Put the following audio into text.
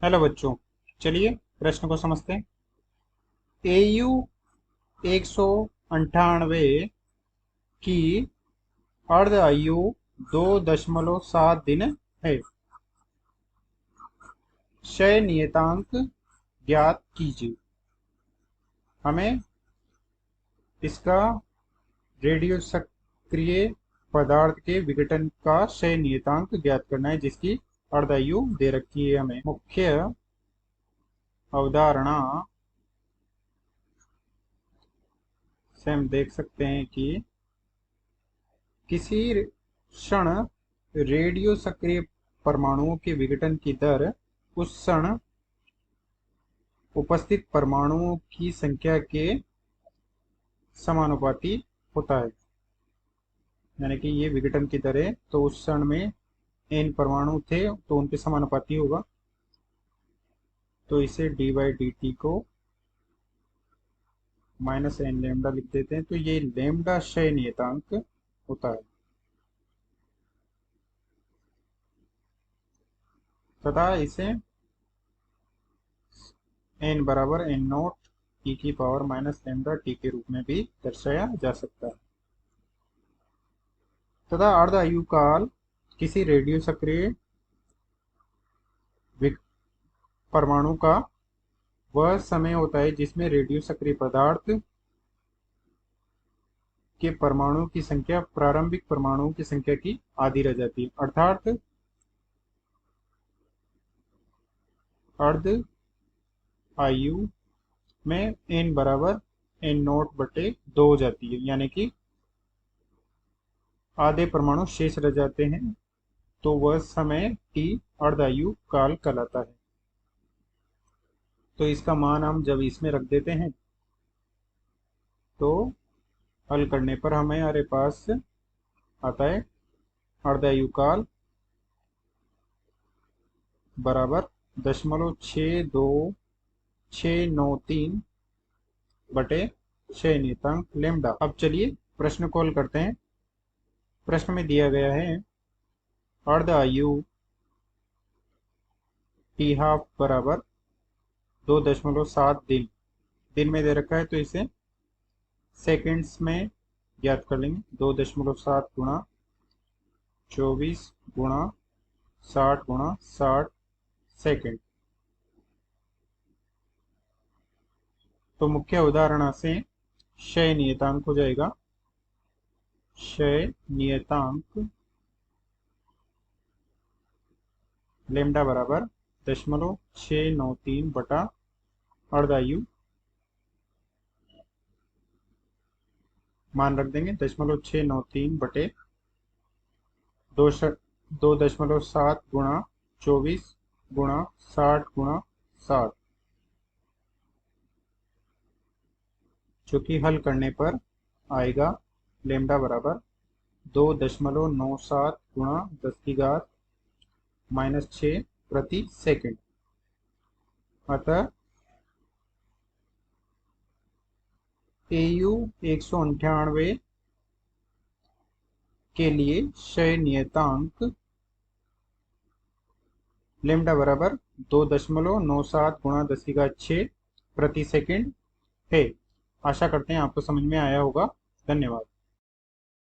Hello बच्चों, चलिए प्रश्न को समझते हैं। एयू 198 की अर्ध आयु 2.7 दिन है। क्षय नियतांक ज्ञात कीजिए। हमें इसका रेडियो सक्रिय पदार्थ के विघटन का क्षय नियतांक ज्ञात करना है, जिसकी अर्ध आयु दे रखी है। हमें मुख्य अवधारणा से हम देख सकते हैं कि किसी क्षण रेडियो सक्रिय परमाणुओं के विघटन की दर उस क्षण उपस्थित परमाणुओं की संख्या के समानुपाती होता है। यानी कि ये विघटन की दर है, तो उस क्षण में n परमाणु थे तो उनके समानुपाती होगा। तो इसे डी बाई डी टी को माइनस एन लेमडा लिख देते हैं। तो ये लेमडा क्षय नियतांक होता है तथा इसे n बराबर एन नोट ई की पावर माइनस लेमडा टी के रूप में भी दर्शाया जा सकता है। तथा अर्ध आयु काल किसी रेडियो सक्रिय परमाणु का वह समय होता है जिसमें रेडियो सक्रिय पदार्थ के परमाणुओं की संख्या प्रारंभिक परमाणुओं की संख्या की आधी रह जाती है। अर्थात अर्ध आयु में n बराबर एन नोट बटे 2 हो जाती है, यानी कि आधे परमाणु शेष रह जाते हैं। तो वह समय t अर्ध आयु काल कहलाता है। तो इसका मान हम जब इसमें रख देते हैं तो हल करने पर हमारे पास आता है अर्ध आयु काल बराबर 0.62693 बटे क्षय नियतांक लेमडा। अब चलिए प्रश्न को हल करते हैं। प्रश्न में दिया गया है अर्ध आयु टी हाफ बराबर 2.7 दिन। दिन में दे रखा है तो इसे सेकंड्स में ज्ञात कर लेंगे। 2.7 गुणा 24 गुणा 60 गुणा 60 सेकंड। तो मुख्य उदाहरण से क्षय नियतांक हो जाएगा। क्षय नियतांक लेमडा बराबर 0.693 बटा अर्ध आयु, मान रख देंगे 0.693 बटे 2.7 गुणा 24 गुणा 60 गुणा 60, जो कि हल करने पर आएगा लेमडा बराबर 2.97 गुणा 10 की घात -6 प्रति सेकंड। अतः एयू 198 के लिए क्षय नियतांक लेमडा बराबर 2.97 गुणा 10 की घात 6 प्रति सेकंड है। आशा करते हैं आपको समझ में आया होगा। धन्यवाद।